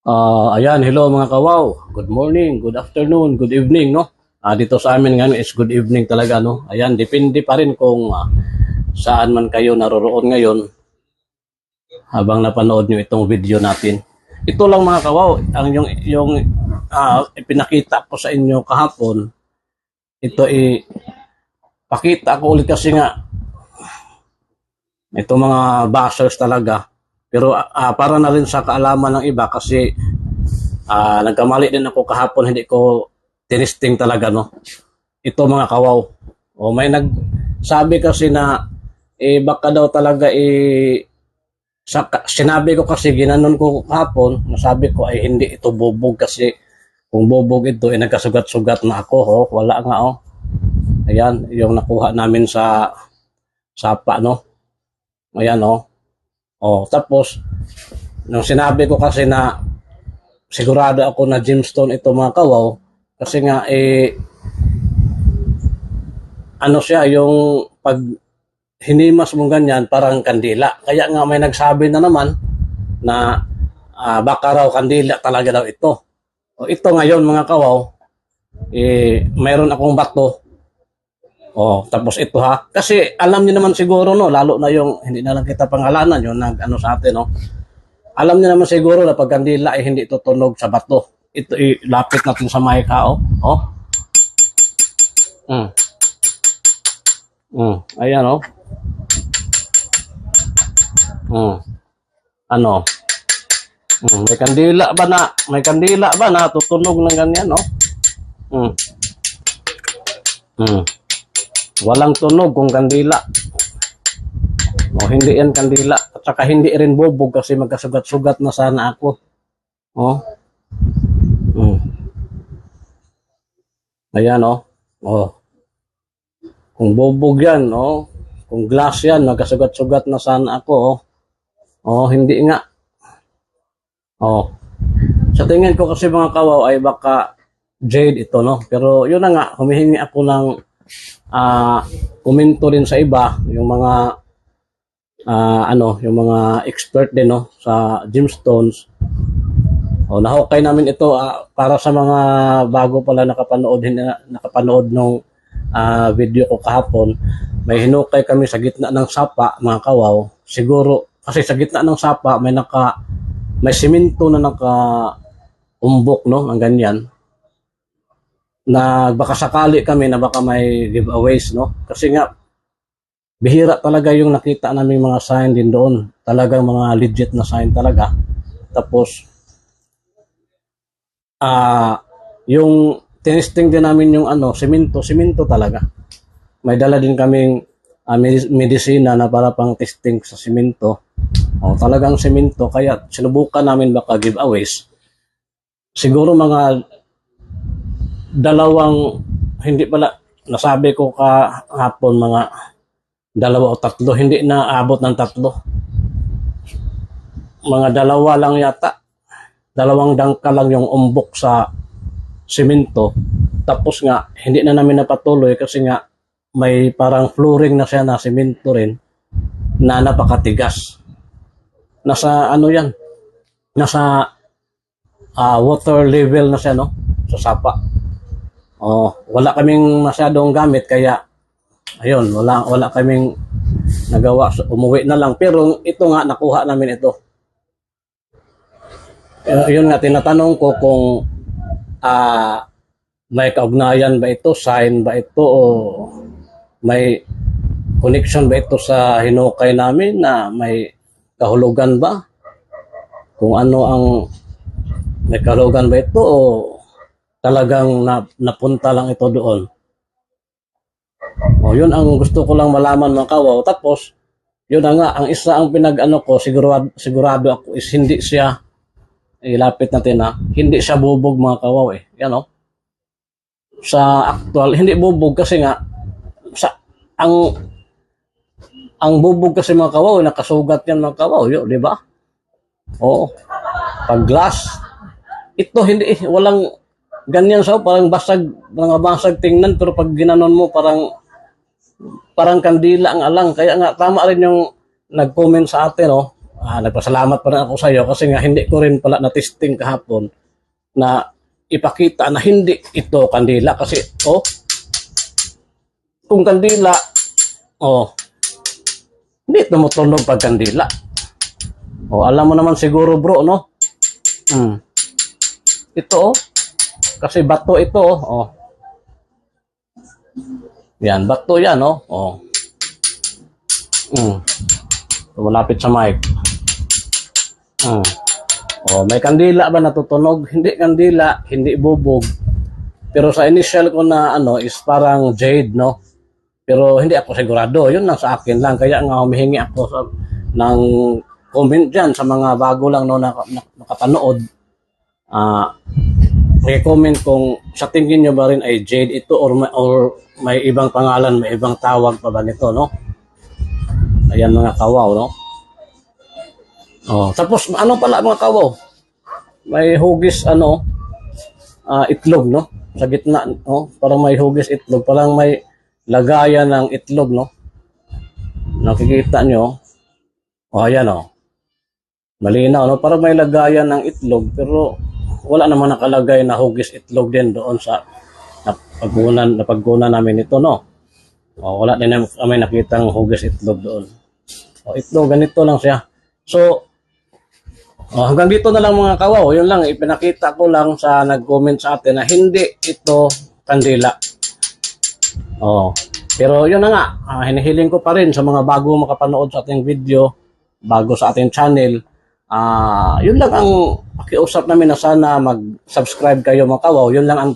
Ayan, hello mga kawaw. Good morning, good afternoon, good evening, no? Dito sa amin ngayon is good evening talaga, no? Ayan, depende pa rin kung saan man kayo naroroon ngayon habang napanood nyo itong video natin. Ito lang mga kawaw, ang yung ipinakita ko sa inyo kahapon. Ito pakita ko ulit kasi nga ito mga bashers talaga. Pero para na rin sa kaalaman ng iba kasi nagkamali din ako kahapon, hindi ko tinisting talaga, no. Ito mga kawaw. O may nagsabi kasi na baka daw talaga sinabi ko kasi ginanon ko kahapon, nasabi ko ay hindi ito bubog kasi kung bubog ito ay nagkasugat-sugat na ako, ho. Wala nga, oh. Ayan, yung nakuha namin sa sapa, no. Ayan, oh. Tapos, nung sinabi ko kasi na sigurado ako na gemstone ito mga kawaw, kasi nga ano siya, yung pag hinimas mong ganyan, parang kandila. Kaya nga may nagsabi na naman na baka raw kandila talaga daw ito. Ito ngayon mga kawaw, mayroon akong bato. Tapos ito ha. Kasi alam niyo naman siguro, no, lalo na yung hindi na lang kita pangalanan yung nag-ano sa atin, no. Alam niyo naman siguro na pag kandila ay hindi tutunog sa bato. Ito ilapit natin sa mic, ha, oh. Ayan, oh. Ano? May kandila ba na tutunog ng ganyan, no? Walang tunog kung kandila. Hindi yan kandila. At saka hindi rin bubog kasi magkasugat-sugat na sana ako. Ayan, kung bubog yan, kung glass yan, magkasugat-sugat na sana ako, hindi nga. Sa tingin ko kasi mga kawaw ay baka jade ito, no? Pero yun na nga, humihingi ako ng komento rin sa iba, yung mga yung mga expert din, no, sa gemstones. Nahukay namin ito para sa mga bago pala nakapanood nung video ko kahapon. May hinukay kami sa gitna ng sapa mga kawaw. Siguro kasi sa gitna ng sapa may simento na umbok, no, ng ganyan. Na baka sakali kami na baka may giveaways, no? Kasi nga bihira talaga yung nakita namin mga sign din doon. Talagang mga legit na sign talaga. Tapos yung tinisting din namin yung simento talaga. May dala din kaming medisina na para pang testing sa simento. Talagang simento, kaya sinubukan namin baka giveaways. Siguro mga hindi pala, nasabi ko kahapon mga 2 o 3, hindi na abot ng 3. Mga 2 lang yata. 2 dangkal lang yung umbok sa simento. Tapos nga, hindi na namin napatuloy kasi nga may parang flooring na siya na simento rin na napakatigas. Nasa yan? Nasa water level na siya, no? Sa sapa. Wala kaming masyadong gamit kaya ayun, wala kaming nagawa, umuwi na lang. Pero ito nga, nakuha namin ito. Yun nga, tinatanong ko kung may kaugnayan ba ito, sign ba ito, o may connection ba ito sa hinukay namin na may kahulugan ba? Kung ano ang may kahulugan ba ito, o talagang napunta lang ito doon. Yun ang gusto ko lang malaman mga kawaw. Tapos, yun na nga, ang isa ang ko, sigurado ako is hindi siya, ilapit natin hindi siya bubog mga kawaw Yan, sa actual, hindi bubog kasi nga, ang bubog kasi mga kawaw, nakasugat yan mga kawaw, di ba? Pag glass, ito hindi, walang ganyan siya, parang basag tingnan, pero pag ginanon mo, parang kandila ang alang. Kaya nga, tama rin yung nag-comment sa atin, nagpasalamat pa rin ako sa iyo kasi nga hindi ko rin pala na-testing kahapon na ipakita na hindi ito kandila kasi kung kandila hindi tumutunog pag kandila. Alam mo naman siguro bro, no? Ito kasi bato ito yan, bato yan malapit sa mic. May kandila ba natutunog? Hindi kandila, hindi bubog. Pero sa initial ko na is parang jade, no? Pero hindi ako sigurado. Yun lang sa akin lang. Kaya nga humihingi ako ng comment dyan sa mga bago lang nakapanood. May comment kung sa tingin nyo ba rin ay jade ito or may ibang pangalan, may ibang tawag pa ba nito, no? Ayan mga kawaw, no? Tapos ano pala mga kawaw? May hugis itlog, no? Sa gitna, parang may hugis itlog, parang may lagayan ng itlog, no? Nakikita nyo? Ayan, malinaw, no? Parang may lagayan ng itlog, pero wala naman nakalagay na hugis itlog din doon sa napagkunan namin ito, no? Wala din kami nakitang hugis itlog doon. Itlog, ganito lang siya. So, hanggang dito na lang mga kawaw. Yun lang, ipinakita ko lang sa nag-comment sa atin na hindi ito kandila. Pero yun na nga, hinihiling ko pa rin sa mga bago makapanood sa ating video, bago sa ating channel. Yun lang ang pakiusap namin na sana mag-subscribe kayo mga kawaw. Yun lang ang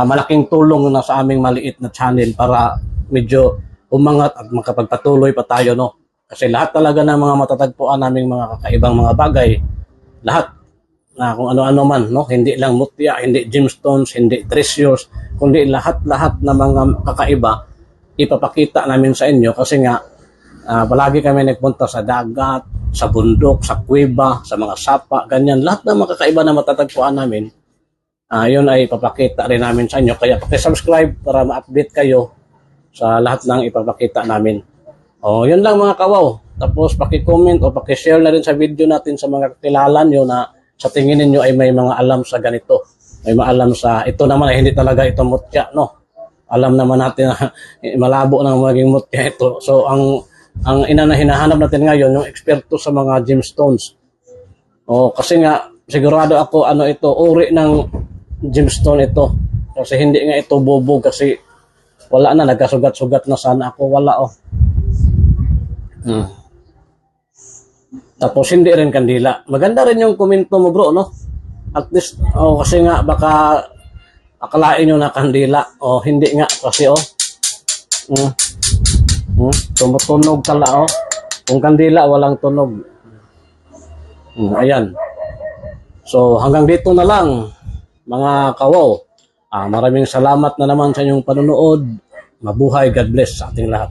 malaking tulong na sa aming maliit na channel para medyo umangat at makapagpatuloy pa tayo, no? Kasi lahat talaga ng mga matatagpuan naming mga kakaibang mga bagay, lahat na kung ano-ano man, no? Hindi lang mutya, hindi gemstones, hindi treasures, kundi lahat-lahat na mga kakaiba ipapakita namin sa inyo kasi nga palagi kami nagpunta sa dagat, sa bundok, sa kuweba, sa mga sapa, ganyan. Lahat ng mga kakaiba na matatagpuan namin, yun ay ipapakita rin namin sa inyo. Kaya paki-subscribe para ma-update kayo sa lahat ng ipapakita namin. Yun lang mga kawaw. Tapos paki-comment o paki-share na rin sa video natin sa mga kakilala nyo na sa tingin ninyo ay may mga alam sa ganito. May mga alam sa ito naman ay hindi talaga ito mutya, no? Alam naman natin na malabo nang maging mutya ito. So ang hinahanap natin ngayon yung eksperto sa mga gemstones. Kasi nga sigurado ako ito uri ng gemstone ito. Kasi hindi nga ito bubog kasi wala na, nagkasugat-sugat na sana ako, wala Tapos hindi rin kandila. Maganda rin yung komento mo bro, no? At least, kasi nga baka akalain nyo na kandila. Hindi nga kasi tumutunog tala Kung kandila, walang tunog. Ayan. So hanggang dito na lang mga kawaw. Maraming salamat na naman sa inyong panonood. Mabuhay, God bless sa ating lahat.